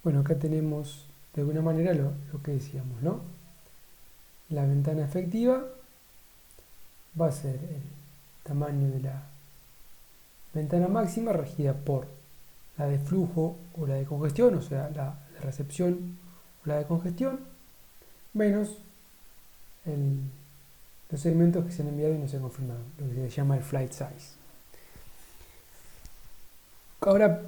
Bueno, acá tenemos de alguna manera lo que decíamos, ¿no? La ventana efectiva va a ser el tamaño de la ventana máxima regida por la de flujo o la de congestión, o sea, la de recepción o la de congestión, menos el- los segmentos que se han enviado y no se han confirmado, lo que se llama el flight size. Ahora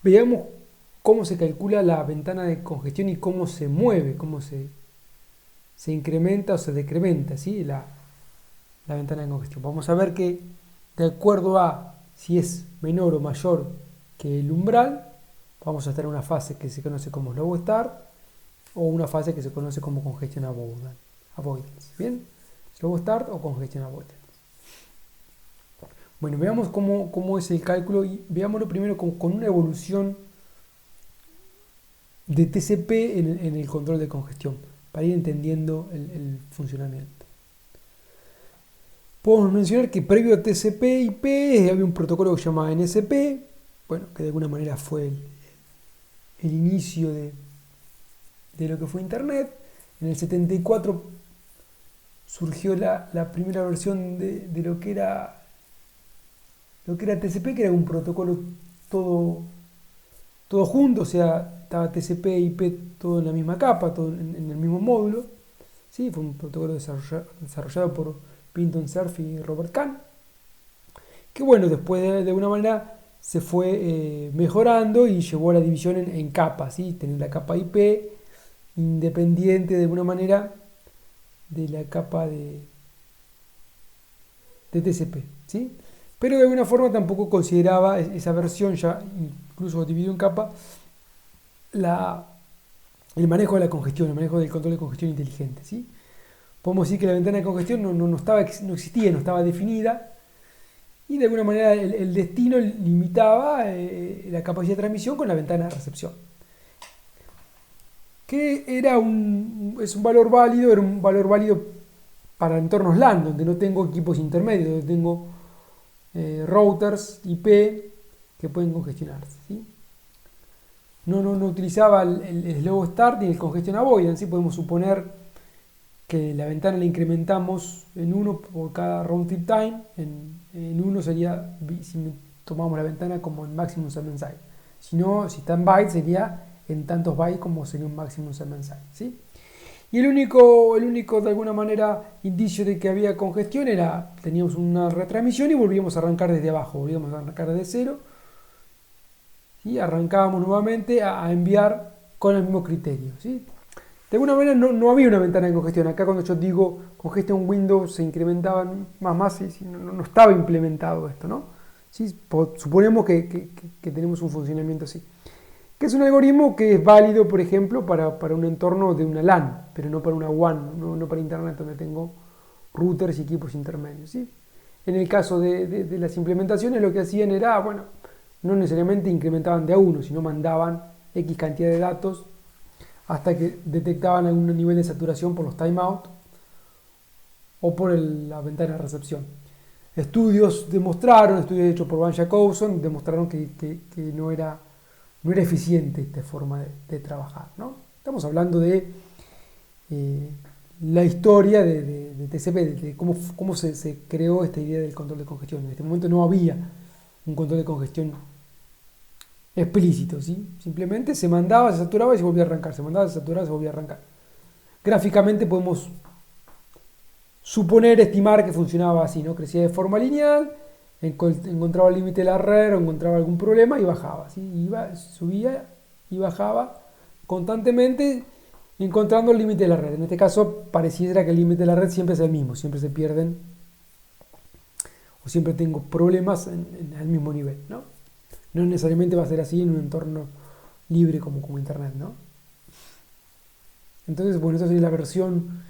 veamos cómo se calcula la ventana de congestión y cómo se mueve, cómo se incrementa o se decrementa, ¿sí? La ventana de congestión. Vamos a ver que de acuerdo a si es menor o mayor que el umbral, vamos a estar en una fase que se conoce como slow start o una fase que se conoce como congestion avoidance. ¿Bien? Slow start o congestion avoidance. Bueno, veamos cómo es el cálculo y veámoslo primero con una evolución de TCP en el control de congestión, para ir entendiendo el funcionamiento. Podemos mencionar que previo a TCP/IP había un protocolo que se llama NSP, bueno, que de alguna manera fue el inicio de lo que fue Internet. En el 74 surgió la primera versión de lo que era TCP, que era un protocolo todo junto, o sea, estaba TCP e IP todo en la misma capa, todo en el mismo módulo. ¿Sí? Fue un protocolo desarrollado por Pinton Cerf y Robert Kahn, que bueno, después de alguna manera se fue mejorando y llevó a la división en capas, ¿sí? Tener la capa IP independiente de alguna manera de la capa de TCP, ¿sí? Pero de alguna forma tampoco consideraba esa versión, ya incluso dividido en capa, la, el manejo de la congestión, el manejo del control de congestión inteligente, ¿sí? Podemos decir que la ventana de congestión no existía, no estaba definida, y de alguna manera el destino limitaba la capacidad de transmisión con la ventana de recepción, que es un valor válido, era un valor válido para entornos LAN, donde no tengo equipos intermedios, donde tengo routers IP que pueden congestionarse, ¿sí? No utilizaba el slow start ni el congestion avoidance, ¿sí? Podemos suponer que la ventana la incrementamos en uno por cada round trip time. En uno sería, si tomamos la ventana como en maximum segment size. Si no, si está en bytes, sería en tantos bytes como sería un maximum segment size, ¿sí? Y el único de alguna manera indicio de que había congestión era, teníamos una retransmisión y volvíamos a arrancar desde abajo, volvíamos a arrancar desde cero y arrancábamos nuevamente a enviar con el mismo criterio, ¿sí? De alguna manera no había una ventana de congestión. Acá cuando yo digo congestion window se incrementaban más y no estaba implementado esto, ¿no? ¿Sí? Suponemos que tenemos un funcionamiento así. Que es un algoritmo que es válido, por ejemplo, para un entorno de una LAN, pero no para una WAN, no para Internet, donde tengo routers y equipos intermedios, ¿sí? En el caso de las implementaciones, lo que hacían era, bueno, no necesariamente incrementaban de a uno, sino mandaban X cantidad de datos hasta que detectaban algún nivel de saturación por los timeout o por la ventana de recepción. Estudios hechos por Van Jacobson, demostraron que no era eficiente esta forma de trabajar, ¿no? Estamos hablando de eh, la historia de TCP, de cómo se creó esta idea del control de congestión. En este momento no había un control de congestión explícito, ¿sí? Simplemente se mandaba, se saturaba y se volvía a arrancar, se mandaba, se saturaba y se volvía a arrancar. Gráficamente podemos suponer, estimar que funcionaba así, ¿no? Crecía de forma lineal, encontraba el límite de la red o encontraba algún problema y bajaba, ¿sí? Subía y bajaba constantemente encontrando el límite de la red. En este caso pareciera que el límite de la red siempre es el mismo, siempre se pierden o siempre tengo problemas al mismo nivel, ¿no? No necesariamente va a ser así en un entorno libre como Internet, ¿no? Entonces, bueno, esa sería la versión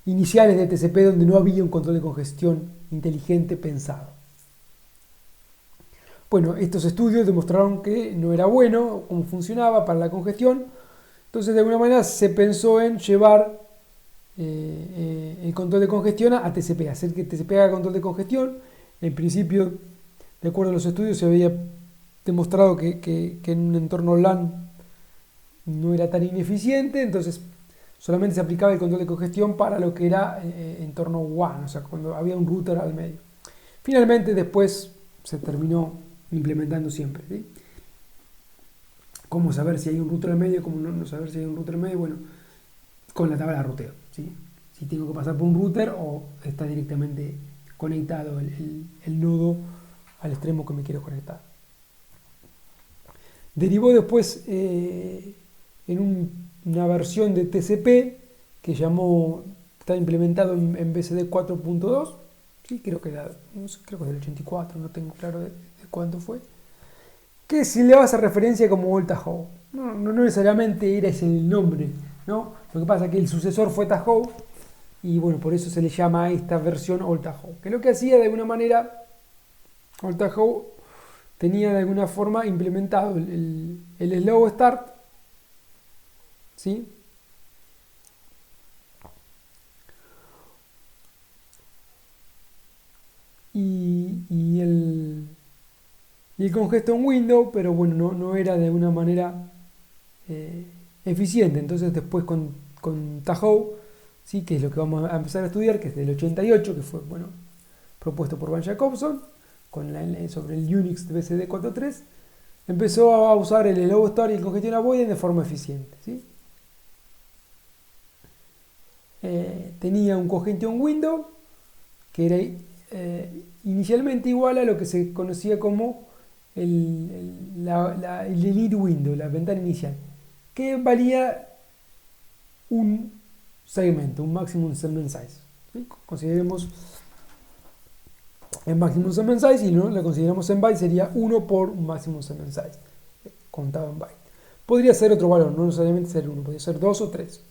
inicial de TCP donde no había un control de congestión inteligente pensado. Bueno, estos estudios demostraron que no era bueno cómo funcionaba para la congestión, entonces de alguna manera se pensó en llevar el control de congestión a TCP, hacer que TCP haga control de congestión. En principio, de acuerdo a los estudios, se había demostrado que en un entorno LAN no era tan ineficiente, entonces solamente se aplicaba el control de congestión para lo que era entorno WAN, o sea, cuando había un router al medio. Finalmente después se terminó implementando siempre, ¿sí? ¿Cómo saber si hay un router al medio? ¿Cómo no saber si hay un router al medio? Bueno, con la tabla de ruteo, ¿sí? Si tengo que pasar por un router o está directamente conectado el nodo al extremo que me quiero conectar. Derivó después en una versión de TCP que está implementado en BCD 4.2, ¿sí? Creo que es del 84, no tengo claro de cuánto fue, que si le vas a referencia como Old Tahoe. No necesariamente era ese el nombre, ¿no? Lo que pasa es que el sucesor fue Tahoe y bueno, por eso se le llama a esta versión Old Tahoe, que lo que hacía de alguna manera, Old Tahoe tenía de alguna forma implementado el slow start, ¿sí? Y el congestion window, pero bueno, no era de alguna manera eficiente. Entonces después con Tahoe, ¿sí? Que es lo que vamos a empezar a estudiar, que es del 88, que fue bueno, propuesto por Van Jacobson, sobre el Unix BCD 4.3, empezó a usar el slow start y el congestion avoidance de forma eficiente, ¿sí? Tenía un congestion window que era inicialmente igual a lo que se conocía como el init window, la ventana inicial, que valía un segmento, un maximum segment size, ¿sí? Consideremos el maximum segment size y no la consideramos en byte, sería 1 por un maximum segment size, contado en byte. Podría ser otro valor, no necesariamente ser 1, podría ser 2 o 3.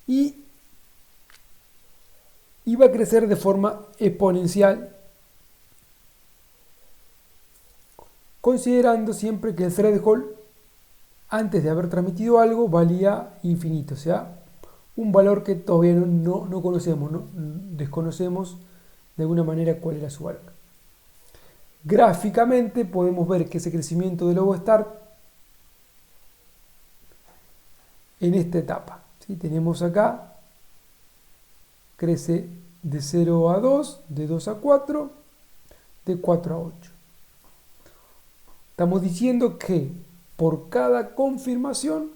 Y iba a crecer de forma exponencial, considerando siempre que el threshold, antes de haber transmitido algo, valía infinito, o sea, un valor que todavía no conocemos, desconocemos de alguna manera cuál era su valor. Gráficamente podemos ver que ese crecimiento del logo start en esta etapa, ¿sí? Tenemos acá, crece de 0 a 2, de 2 a 4, de 4 a 8. Estamos diciendo que por cada confirmación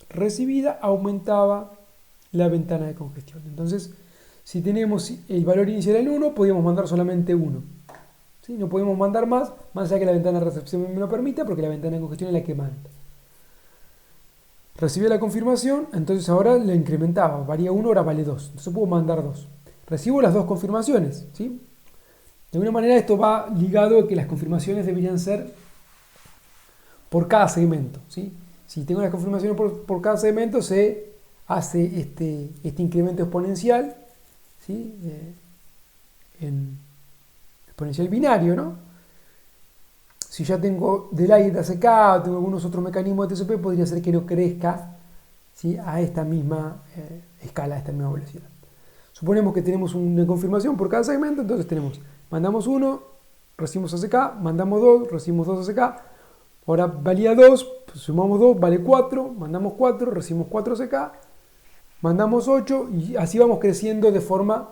recibida aumentaba la ventana de congestión. Entonces, si tenemos el valor inicial en 1, podíamos mandar solamente 1. ¿Sí? No podemos mandar más allá que la ventana de recepción me lo permita, porque la ventana de congestión es la que manda. Recibí la confirmación, entonces ahora la incrementaba, valía 1, ahora vale 2. Entonces puedo mandar 2. Recibo las dos confirmaciones, ¿sí? De alguna manera esto va ligado a que las confirmaciones deberían ser por cada segmento, ¿sí? Si tengo las confirmaciones por cada segmento, se hace este incremento exponencial, ¿sí? En exponencial binario, ¿no? Si ya tengo delay de ACK o tengo algunos otros mecanismos de TCP, podría ser que no crezca, ¿sí? A esta misma escala, a esta misma velocidad. Suponemos que tenemos una confirmación por cada segmento, entonces mandamos 1, recibimos ACK, mandamos 2, recibimos 2 ACK, ahora valía 2, pues sumamos 2, vale 4, mandamos 4, recibimos 4 ACK, mandamos 8 y así vamos creciendo de forma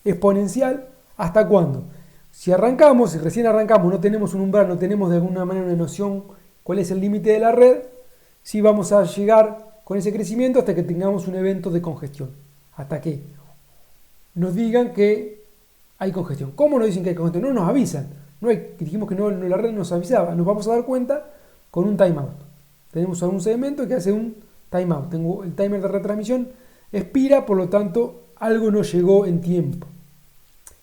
exponencial. ¿Hasta cuándo? Si recién arrancamos, no tenemos un umbral, no tenemos de alguna manera una noción cuál es el límite de la red, sí vamos a llegar con ese crecimiento hasta que tengamos un evento de congestión, hasta que nos digan que hay congestión. ¿Cómo nos dicen que hay congestión? No nos avisan. Dijimos que la red nos avisaba. Nos vamos a dar cuenta con un timeout. Tenemos algún segmento que hace un timeout. Tengo el timer de retransmisión, expira, por lo tanto algo no llegó en tiempo.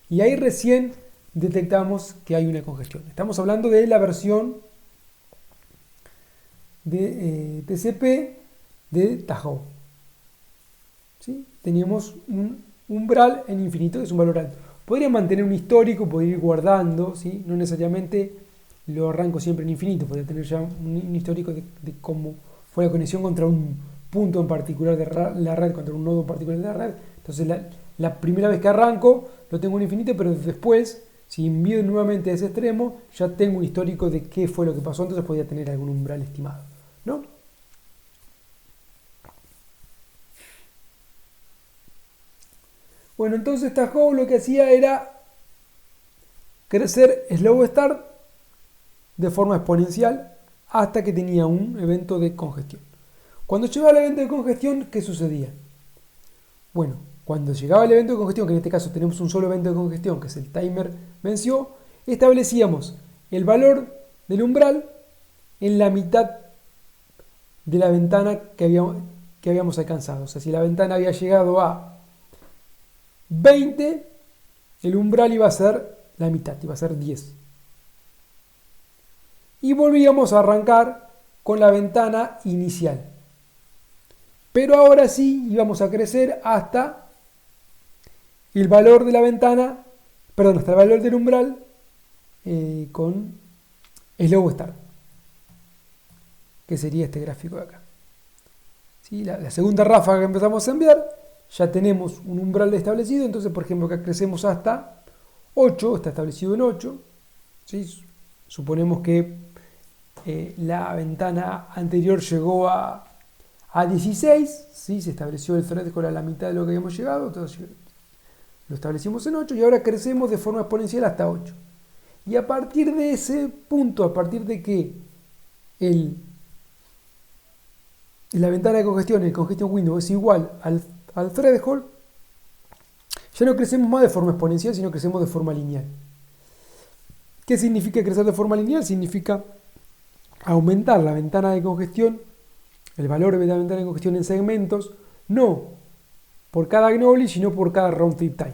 Y ahí recién detectamos que hay una congestión. Estamos hablando de la versión de TCP de Tahoe. ¿Sí? Teníamos un umbral en infinito, que es un valor alto. Podría mantener un histórico, podría ir guardando, ¿sí? No necesariamente lo arranco siempre en infinito, podría tener ya un histórico de cómo fue la conexión contra un punto en particular de la red, contra un nodo en particular de la red. Entonces la primera vez que arranco lo tengo en infinito, pero después, Si envío nuevamente a ese extremo, ya tengo un histórico de qué fue lo que pasó, entonces podría tener algún umbral estimado, ¿no? Bueno, entonces Tahoe lo que hacía era crecer slow start de forma exponencial hasta que tenía un evento de congestión. Cuando llegaba el evento de congestión, ¿qué sucedía? Bueno, cuando llegaba el evento de congestión, que en este caso tenemos un solo evento de congestión, que es el timer venció, establecíamos el valor del umbral en la mitad de la ventana que habíamos alcanzado. O sea, si la ventana había llegado a 20, el umbral iba a ser la mitad, iba a ser 10. Y volvíamos a arrancar con la ventana inicial. Pero ahora sí íbamos a crecer hasta el valor de la ventana, perdón, hasta el valor del umbral con slow start, que sería este gráfico de acá. ¿Sí? La segunda ráfaga que empezamos a enviar, ya tenemos un umbral establecido, entonces por ejemplo acá crecemos hasta 8, está establecido en 8. ¿Sí? Suponemos que la ventana anterior llegó a 16, ¿sí? Se estableció el threshold a la mitad de lo que habíamos llegado, entonces lo establecimos en 8 y ahora crecemos de forma exponencial hasta 8. Y a partir de ese punto, a partir de que la ventana de congestión, el congestion window, es igual al threshold, ya no crecemos más de forma exponencial, sino crecemos de forma lineal. ¿Qué significa crecer de forma lineal? Significa aumentar la ventana de congestión, el valor de la ventana de congestión en segmentos, no por cada acknowledge, sino por cada round trip time.